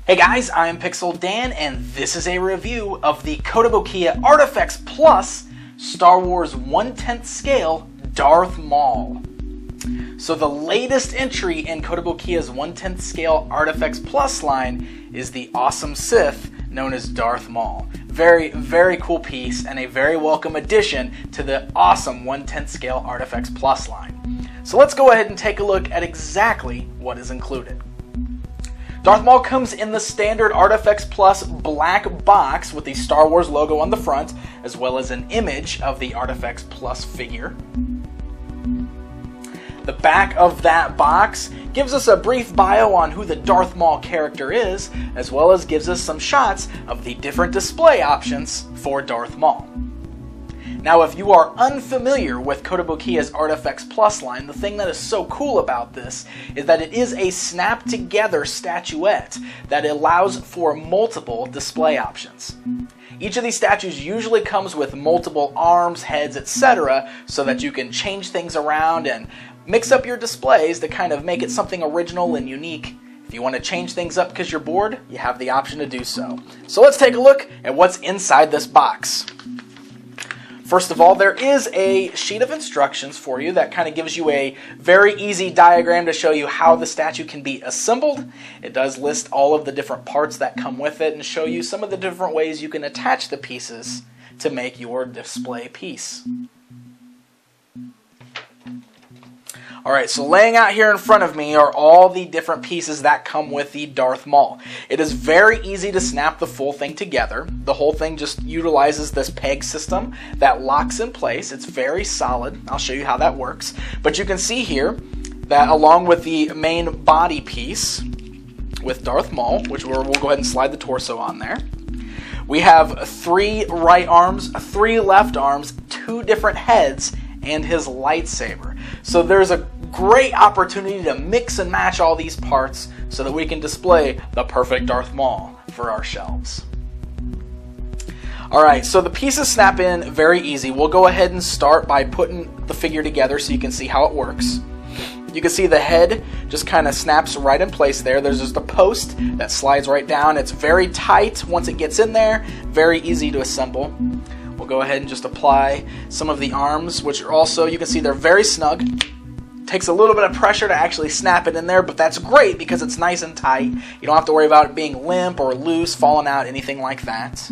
Hey guys, I'm Pixel Dan, and this is a review of the Kotobukiya ArtFX Plus Star Wars 1/10 scale Darth Maul. So the latest entry in Kotobukiya's 1/10 scale ArtFX Plus line is the awesome Sith known as Darth Maul. Very, very cool piece and a very welcome addition to the awesome 1/10 scale ArtFX Plus line. So let's go ahead and take a look at exactly what is included. Darth Maul comes in the standard ArtFX Plus black box with the Star Wars logo on the front, as well as an image of the ArtFX Plus figure. The back of that box gives us a brief bio on who the Darth Maul character is, as well as gives us some shots of the different display options for Darth Maul. Now, if you are unfamiliar with Kotobukiya's ArtFX Plus line, the thing that is so cool about this is that it is a snap-together statuette that allows for multiple display options. Each of these statues usually comes with multiple arms, heads, etc., so that you can change things around and mix up your displays to kind of make it something original and unique. If you want to change things up because you're bored, you have the option to do so. So let's take a look at what's inside this box. First of all, there is a sheet of instructions for you that kind of gives you a very easy diagram to show you how the statue can be assembled. It does list all of the different parts that come with it and show you some of the different ways you can attach the pieces to make your display piece. Alright, so laying out here in front of me are all the different pieces that come with the Darth Maul. It is very easy to snap the full thing together. The whole thing just utilizes this peg system that locks in place. It's very solid. I'll show you how that works. But you can see here that along with the main body piece with Darth Maul, which we'll go ahead and slide the torso on there, we have 3 right arms, 3 left arms, 2 different heads, and his lightsaber. So there's a great opportunity to mix and match all these parts so that we can display the perfect Darth Maul for our shelves. Alright, so the pieces snap in very easy. We'll go ahead and start by putting the figure together so you can see how it works. You can see the head just kind of snaps right in place there. There's just a post that slides right down. It's very tight once it gets in there, very easy to assemble. We'll go ahead and just apply some of the arms, which are also, you can see they're very snug. Takes a little bit of pressure to actually snap it in there, but that's great because it's nice and tight. You don't have to worry about it being limp or loose, falling out, anything like that.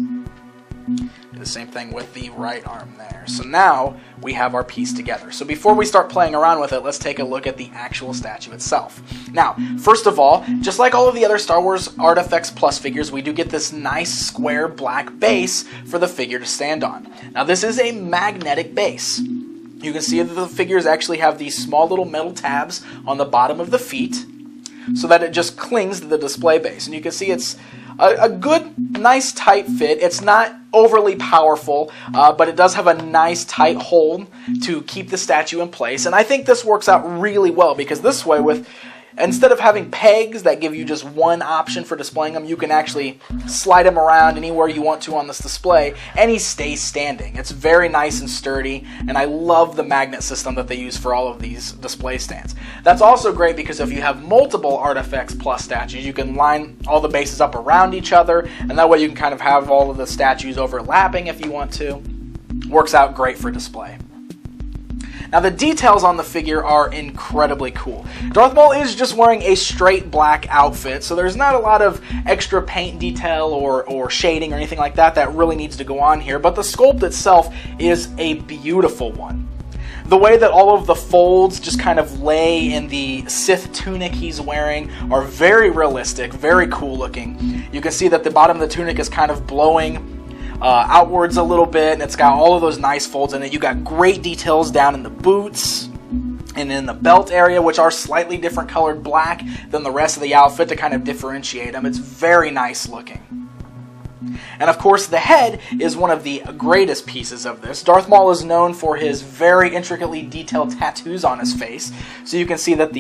Do the same thing with the right arm there. So now we have our piece together. So before we start playing around with it, let's take a look at the actual statue itself. Now, first of all, just like all of the other Star Wars ArtFX Plus figures, we do get this nice square black base for the figure to stand on. Now, this is a magnetic base. You can see that the figures actually have these small little metal tabs on the bottom of the feet so that it just clings to the display base. And you can see it's a good, nice, tight fit. It's not overly powerful, but it does have a nice, tight hold to keep the statue in place. And I think this works out really well because this way, instead of having pegs that give you just one option for displaying them, you can actually slide him around anywhere you want to on this display, and he stays standing. It's very nice and sturdy, and I love the magnet system that they use for all of these display stands. That's also great because if you have multiple ArtFX Plus statues, you can line all the bases up around each other, and that way you can kind of have all of the statues overlapping if you want to. Works out great for display. Now, the details on the figure are incredibly cool. Darth Maul is just wearing a straight black outfit, so there's not a lot of extra paint detail or shading or anything like that really needs to go on here, but the sculpt itself is a beautiful one. The way that all of the folds just kind of lay in the Sith tunic he's wearing are very realistic, very cool looking. You can see that the bottom of the tunic is kind of blowing outwards a little bit, and it's got all of those nice folds in it. You got great details down in the boots and in the belt area, which are slightly different colored black than the rest of the outfit to kind of differentiate them. It's very nice looking. And of course, the head is one of the greatest pieces of this. Darth Maul is known for his very intricately detailed tattoos on his face. So you can see that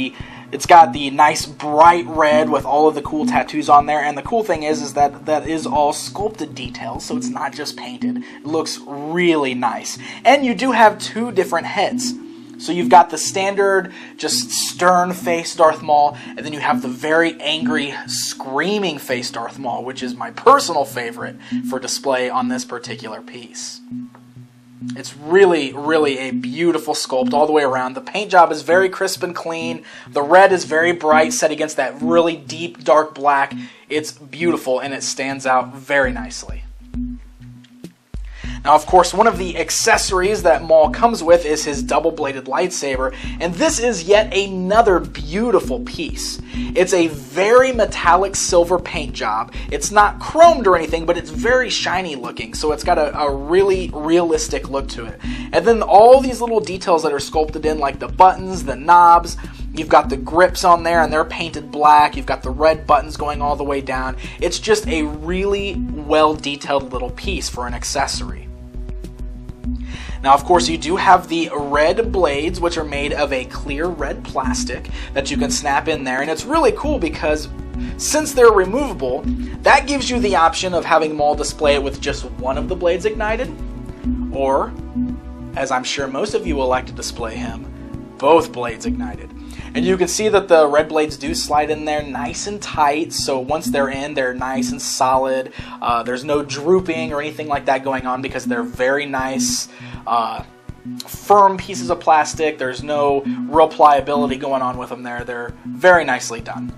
it's got the nice bright red with all of the cool tattoos on there. And the cool thing is that is all sculpted details, so it's not just painted. It looks really nice. And you do have 2 different heads. So you've got the standard, just stern-faced Darth Maul, and then you have the very angry, screaming face Darth Maul, which is my personal favorite for display on this particular piece. It's really, really a beautiful sculpt all the way around. The paint job is very crisp and clean. The red is very bright, set against that really deep, dark black. It's beautiful, and it stands out very nicely. Now, of course, one of the accessories that Maul comes with is his double-bladed lightsaber, and this is yet another beautiful piece. It's a very metallic silver paint job. It's not chromed or anything, but it's very shiny looking, so it's got a really realistic look to it. And then all these little details that are sculpted in, like the buttons, the knobs, you've got the grips on there, and they're painted black. You've got the red buttons going all the way down. It's just a really well-detailed little piece for an accessory. Now, of course, you do have the red blades, which are made of a clear red plastic that you can snap in there. And it's really cool because since they're removable, that gives you the option of having Maul display it with just one of the blades ignited, or, as I'm sure most of you will like to display him, both blades ignited. And you can see that the red blades do slide in there nice and tight, so once they're in, they're nice and solid. There's no drooping or anything like that going on because they're very nice, firm pieces of plastic. There's no real pliability going on with them there. They're very nicely done.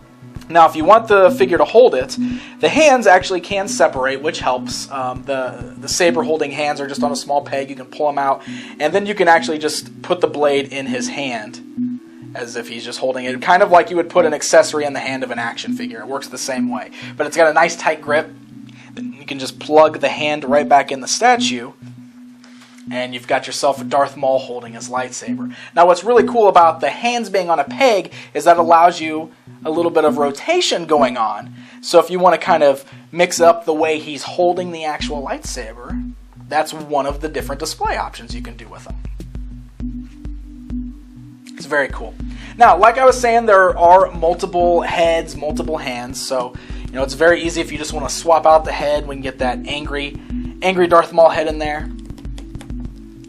Now, if you want the figure to hold it, the hands actually can separate, which helps. The saber-holding hands are just on a small peg. You can pull them out, and then you can actually just put the blade in his hand, as if he's just holding it, kind of like you would put an accessory in the hand of an action figure. It works the same way. But it's got a nice tight grip. Then you can just plug the hand right back in the statue, and you've got yourself a Darth Maul holding his lightsaber. Now, what's really cool about the hands being on a peg is that allows you a little bit of rotation going on. So if you want to kind of mix up the way he's holding the actual lightsaber, that's one of the different display options you can do with them. It's very cool. Now, like I was saying, there are multiple heads, multiple hands, so it's very easy if you just want to swap out the head. We can get that angry Darth Maul head in there.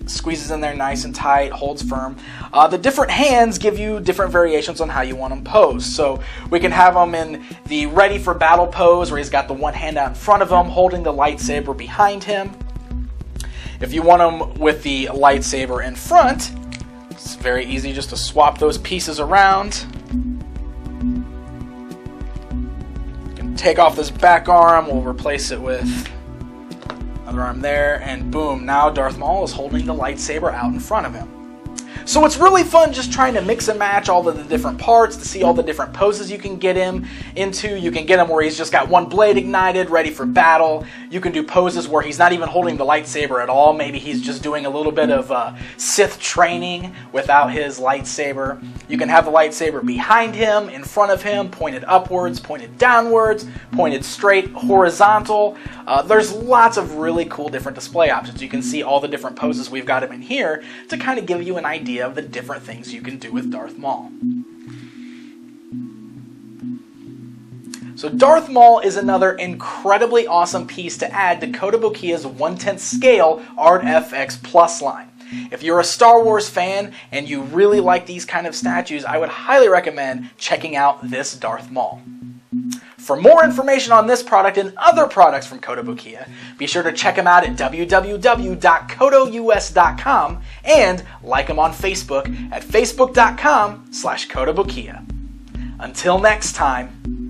Squeezes in there nice and tight, holds firm. The different hands give you different variations on how you want them posed. So we can have them in the ready for battle pose, where he's got the one hand out in front of him, holding the lightsaber behind him. If you want him with the lightsaber in front, it's very easy just to swap those pieces around. You can take off this back arm, we'll replace it with another arm there, and boom, now Darth Maul is holding the lightsaber out in front of him. So it's really fun just trying to mix and match all of the different parts to see all the different poses you can get him into. You can get him where he's just got one blade ignited, ready for battle. You can do poses where he's not even holding the lightsaber at all. Maybe he's just doing a little bit of Sith training without his lightsaber. You can have the lightsaber behind him, in front of him, pointed upwards, pointed downwards, pointed straight, horizontal. There's lots of really cool different display options. You can see all the different poses we've got him in here to kind of give you an idea of the different things you can do with Darth Maul. So Darth Maul is another incredibly awesome piece to add to Kotobukiya's 1/10 scale ArtFX Plus line. If you're a Star Wars fan and you really like these kind of statues, I would highly recommend checking out this Darth Maul. For more information on this product and other products from Kotobukiya, be sure to check them out at www.kotous.com and like them on Facebook at facebook.com/Kotobukiya. Until next time,